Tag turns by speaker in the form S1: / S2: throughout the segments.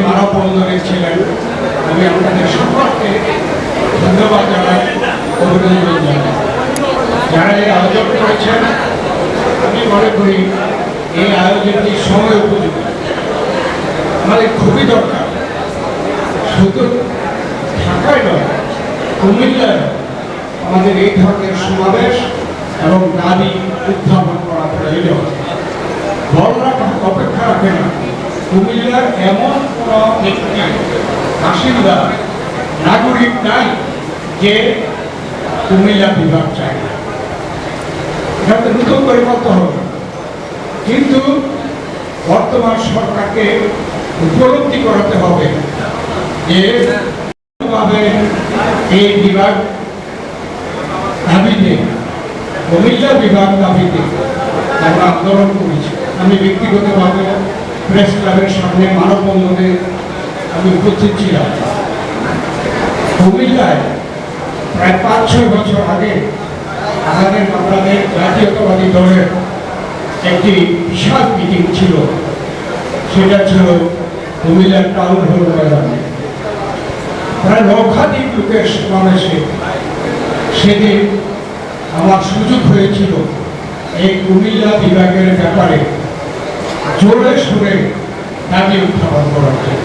S1: মানববন্ধনে ছিলেন। আমি আপনাদের সকলকে ধন্যবাদ জানাই, অভিনন্দন জানাই। যারা এই আয়োজন করেছেন, আমি মনে করি এই আয়োজনটি সময় উপযোগী, আমাদের খুবই দরকার। শুধু ঢাকায় নয়, কুমিল্লায় আমাদের এই ধরনের সমাবেশ এবং দাবি উত্থাপন করা প্রয়োজন। বড়রা অপেক্ষা রাখে না। কুমিল্লার এমন কোনো ব্যক্তি, বাসিন্দা, নাগরিক নাই যে কুমিল্লা বিভাগ চায় না। এটাতে নতুন করে বলতে হবে, কিন্তু বর্তমান সরকারকে উপলব্ধি করাতে হবে যে এই বিভাগ দাবিতে, কুমিল্লা বিভাগ দাবিতে আমরা আন্দোলন করেছি। আমি ব্যক্তিগতভাবে প্রেস ক্লাবের সামনে মানববন্ধনে আমি উপস্থিত ছিলাম। কুমিল্লায় প্রায় 5-6 বছর আগে আমাদের বাংলাদেশ জাতীয়তাবাদী দলের একটি বিশাল মিটিং ছিল। সেটা ছিল কুমিল্লার টাউন হল ময়দানে, প্রায় লক্ষাধিক লোকের সমাবেশে। সেদিন আমার সুযোগ হয়েছিল এই কুমিল্লা বিভাগের ব্যাপারে জোরে সুরে দাবি উত্থাপন করার জন্য।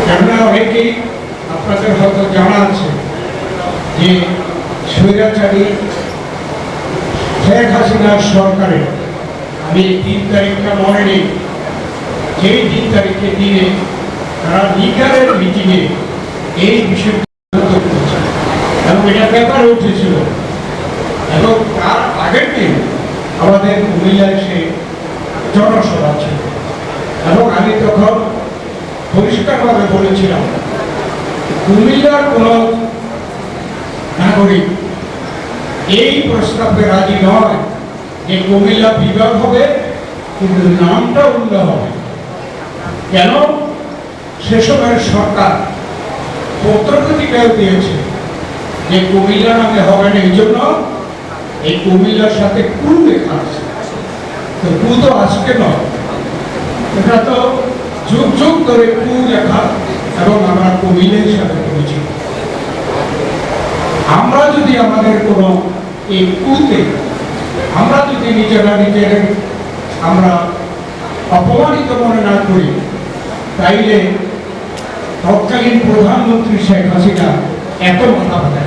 S1: কেননা অনেকেই আপনাদের হয়তো জানা আছে যে স্বৈরাচারী শেখ হাসিনার সরকারের, আমি 3 তারিখটা মনে নেই, যেই 3 তারিখে দিনে তারা লিগারের মিটিংয়ে এই বিষয়টি এবং এটার ব্যাপারে উঠেছিল। এবং তার আগের দিন আমাদের কুমিল্লায় সে জনসভা ছিল এবং আমি তখন পরিষ্কারভাবে বলেছিলাম, কুমিল্লার কোন নাগরিক এই প্রস্তাবে রাজি নয় যে কুমিল্লা বিভাগ হবে, কিন্তু নামটা অন্য হবে। কেন? সে সময়ের সরকার পত্রপত্রিকায় দিয়েছে যে কুমিল্লা নামে হবে না, এই জন্য এই কুমিল্লার সাথে কু লেখা আছে। তো কু তো আজকে নয়, এটা তো যুগ যুগ ধরে কু লেখা, এবং আমরা কুমিল্লার সাথে পরিচিত। আমরা যদি আমাদের কোন এই কুতে আমরা যদি নিজেরা আমরা অপমানিত মনে না করি, তাইলে তৎকালীন প্রধানমন্ত্রী শেখ হাসিনা এত মাথা ব্যথা।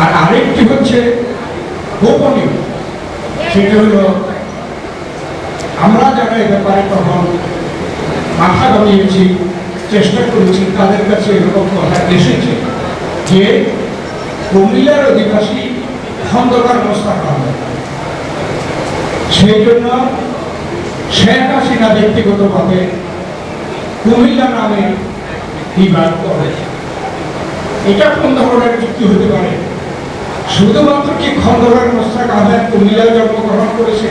S1: আর আরেকটি হচ্ছে গোপনীয়, সেটা হলো আমরা যারা এ ব্যাপারে তখন মাথা ঘামিয়েছি, চেষ্টা করেছি, তাদের কাছে এরকম কথা এসেছে যে কুমিল্লার অধিবাসী খন্দকার মোস্তাক আহমেদ। সেই জন্য শেখ হাসিনা ব্যক্তিগতভাবে কুমিল্লা নামে বিভাগ করে। এটা কোন ধরনের যুক্তি হতে পারে? শুধুমাত্র কি খন্দকার মোস্তাক আহমেদ কুমিল্লায় জন্মগ্রহণ করেছে,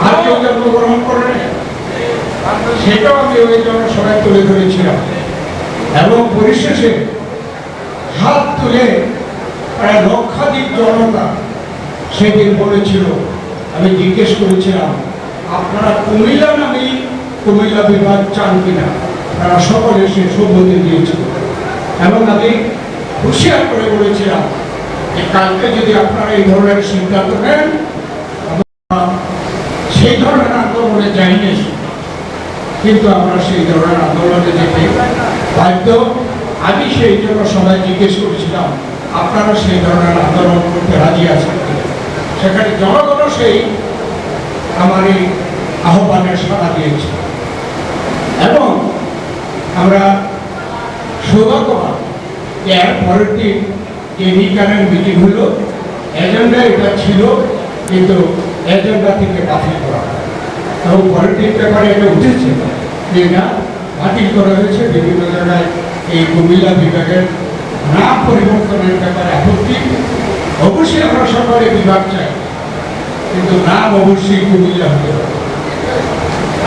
S1: আর কেউ জন্মগ্রহণ করে না? সেটাও আমি ওই জনসভায় তুলে ধরেছিলাম। এবং পরিশেষে হাত তুলে প্রায় লক্ষাধিক জনতা সেদিন বলেছিল, আমি জিজ্ঞেস করেছিলাম, আপনারা কুমিল্লা নামেই কুমিল্লা বিভাগ চান কিনা? তারা সকলে সে সম্মতি দিয়েছিল। এবং আমি হুঁশিয়ার করে বলেছিলাম যে কালকে যদি আপনারা এই ধরনের সিদ্ধান্ত নেন, সেই ধরনের আন্দোলনে যাইনি, কিন্তু আমরা সেই ধরনের আন্দোলনে যেতে বাধ্য। আমি সেই জন্য সবাই জিজ্ঞেস করেছিলাম, আপনারা সেই ধরনের আন্দোলন করতে রাজি আছেন কিনা? সেখানে জনগণও সেই আমার এই আহ্বানের সাড়া দিয়েছে। এবং আমরা সৌভাগ্যবান যে এর পরের দিন যে রিটার্নের মিটিং হলো, এজেন্ডা এটা ছিল, কিন্তু এজেন্ডা থেকে বাতিল করা হয়। এবং পরের দিন ব্যাপারে এটা উঠেছে যে না, বাতিল করা হয়েছে। বিভিন্ন জায়গায় এই কুমিল্লা বিভাগের নাম পরিবর্তনের ব্যাপারে আপত্তি। অবশ্যই আমরা সকলে বিভাগ চাই, কিন্তু নাম অবশ্যই কুমিল্লা হতে হবে।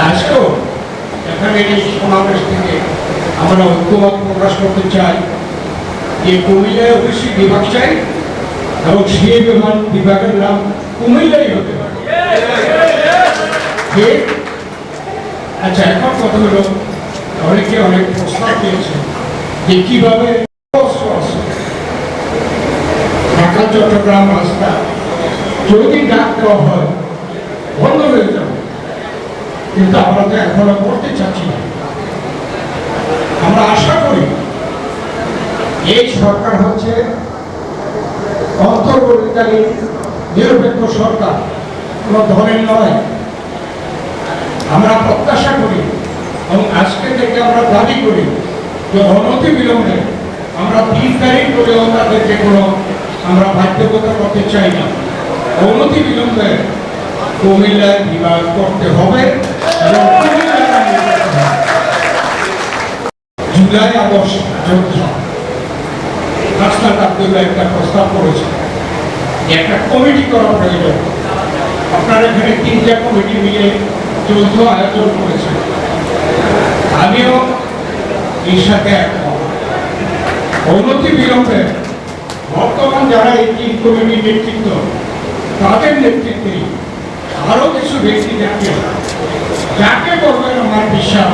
S1: আজকেও এখানে এই সমাবেশ থেকে আমরা ঐক্যমত প্রকাশ করতে চাই যে কুমিল্লায় অবশ্যই বিভাগ চাই, এবং সেই বিভাগের নাম কুমিল্লাই হতে পারে। আচ্ছা, আচ্ছা, এখন কথা হলো, অনেকে অনেক প্রস্তাব দিয়েছে যে কিভাবে ঢাকা চট্টগ্রাম রাস্তা যদি ডাক দেওয়া হয় বন্ধ হয়ে যাবে, কিন্তু আমরা তো এখনো করতে চাচ্ছি না। আমরা আশা করি এই সরকার হচ্ছে অন্তর্বর্তীকালীন নিরপেক্ষ সরকার, কোনো দলের নয়। আমরা প্রত্যাশা করি এবং আজকে থেকে আমরা দাবি করি যে অনতি বিলম্বে আমরা ৩ তারিখ করেও তাদেরকে কোনো আমরা বাধ্যকতা করতে চাই না। অনতি বিলম্বে কুমিল্লায় বিভাগ করতে হবে এবং জুলাই আগস্ট যোদ্ধা রাস্তাঘাট আব্দুল্লাহ একটা প্রস্তাব করেছে, একটা কমিটি করা প্রয়োজন। আপনারা এখানে 3টা কমিটি মিলে যৌথ আয়োজন করেছে, আমিও এর সাথে একমত। অনতি বিলম্বে বর্তমান যারা এই 3 কমিটির নেতৃত্ব, তাদের নেতৃত্বে আরো কিছু ব্যক্তি যাকে বলবেন আমার বিশ্বাস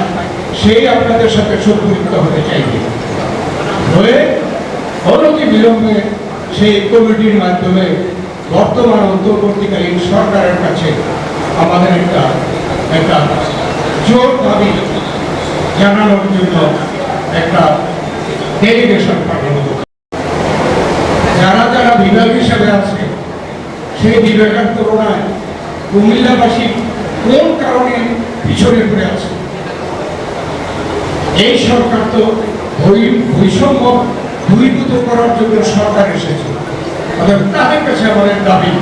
S1: সেই আপনাদের সাথে সম্পৃক্ত হতে চাইবে, হয়ে অনতি বিলম্বে সেই কমিটির মাধ্যমে বর্তমান অন্তর্বর্তীকালীন সরকারের কাছে আমাদের একটা জোর দাবি জানানোর জন্য একটা ডেলিগেশন পাঠানো। যারা যারা বিভাগ হিসাবে আছে সেই বিভাগের তুলনায় কুমিল্লাবাসী কোন কারণে পিছনে পড়ে আছে, এই সরকার তো বৈষম্য দূরীভূত করার জন্য সরকার এসেছে। তাদের কাছে আমাদের দাবি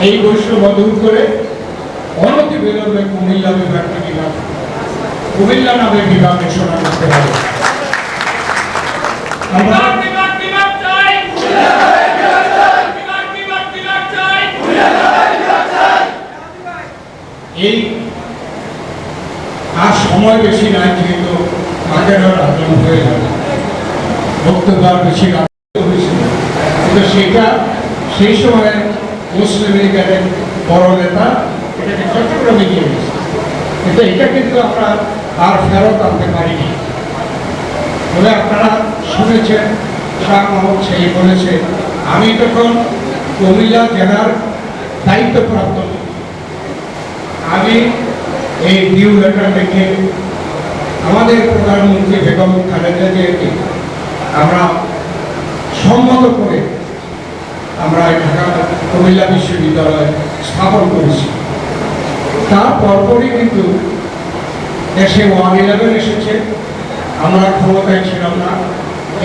S1: এই বৈষম্য দূর করে অনতি বিলম্বে কুমিল্লা বিভাগকে কুমিল্লা নামে বিভাগ ঘোষণা করতে হবে। এই আর সময় বেশি নাই, যেহেতু আগের আন্দোলন হয়ে যাবে, বক্তব্য আর বেশি কিন্তু সেটা সেই সময় মুসলিম লীগের বড় নেতা এটাকে চট্টগ্রামে নিয়ে গেছে, কিন্তু এটা কিন্তু আমরা আর ফেরত আনতে পারিনি। তবে আপনারা শুনেছেন শাহ মোহাম্মদ সেই বলেছে, আমি তখন কুমিল্লা জেলার দায়িত্বপ্রাপ্ত, আমি এই ডিউ লেটার লিখে আমাদের প্রধানমন্ত্রী বেগম খালেদা জিয়াকে আমরা সম্মত করে আমরা ঢাকা কুমিল্লা বিশ্ববিদ্যালয় স্থাপন করেছি। তার পরপরই কিন্তু দেশে 111 এসেছে, আমরা ক্ষমতায় ছিলাম না।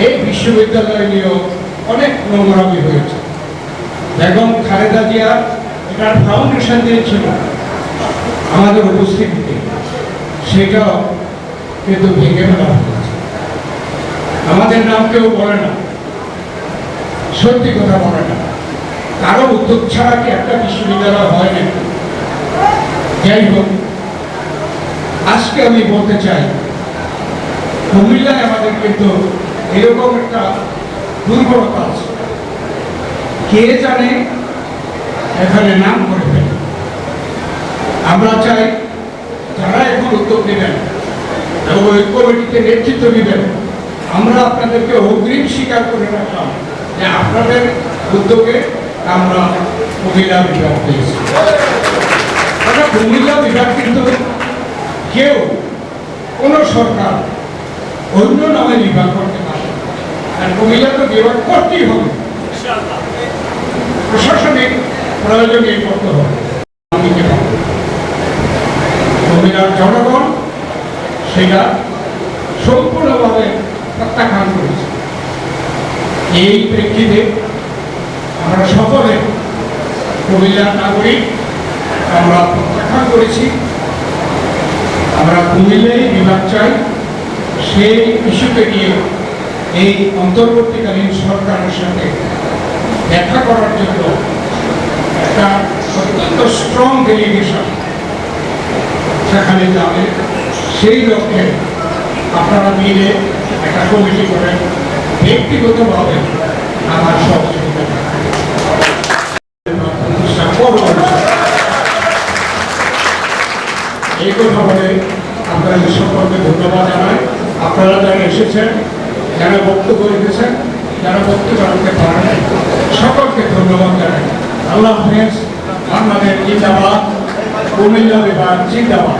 S1: এই বিশ্ববিদ্যালয় নিয়েও অনেক নোংরামি হয়েছে। বেগম খালেদা জিয়া এটার ফাউন্ডেশন দিয়েছিল আমাদের উপস্থিতিতে, সেটাও কিন্তু ভেঙে ফেলা হয়েছে। আমাদের নাম কেউ বলে না, সত্যি কথা বলে না, কারো উদ্যোগ ছাড়া কি একটা বিশ্ববিদ্যালয় হয় না? যাই হোক, আজকে আমি বলতে চাই কুমিল্লায় আমাদের কিন্তু এরকম একটা দুর্বলতা আছে, কে জানে এখানে নাম করে ফেলে। আমরা চাই যারা এখন উদ্যোগ নেবেন এবং ওই কমিটিতে নেতৃত্ব নেবেন, আমরা আপনাদেরকে অগ্রিম স্বীকার করে রাখলাম যে আপনাদের উদ্যোগে আমরা কুমিল্লা বিভাগ পেয়েছি। কুমিল্লা বিভাগ কিন্তু কেউ কোনো সরকার অন্য নামে বিভাগ করতে পারে, আর কুমিল্লা তো বিভাগ করতেই হবে, প্রশাসনিক প্রয়োজনে করতে হবে। কুমিল্লার জনগণ সেটা সম্পূর্ণভাবে প্রত্যাখ্যান করেছে। এই প্রেক্ষিতে আমরা সকলে কুমিল্লার নাগরিক আমরা প্রত্যাখ্যান করেছি। আমরা কুমিল্লায় বিভাগ চাই, সেই ইস্যুকে নিয়ে এই অন্তর্বর্তীকালীন সরকারের সাথে দেখা করার জন্য একটা অত্যন্ত স্ট্রং ডেলিগেশন সেখানে যাবে। সেই লক্ষ্যে আপনারা মিলে একটা কমিটি করেন, ব্যক্তিগতভাবে আমার সহযোগিতা এই কথা বলে আপনাদের সকলকে ধন্যবাদ জানাই। আপনারা যারা এসেছেন, যারা বক্তব্য রেখেছেন, যারা বক্তব্য রাখতে পারেন, সকলকে ধন্যবাদ জানাই। আল্লাহ হাফেজ। বাংলাদেশ জিন্দাবাদ, কুমিল্লা বিভাগ জিন্দাবাদ।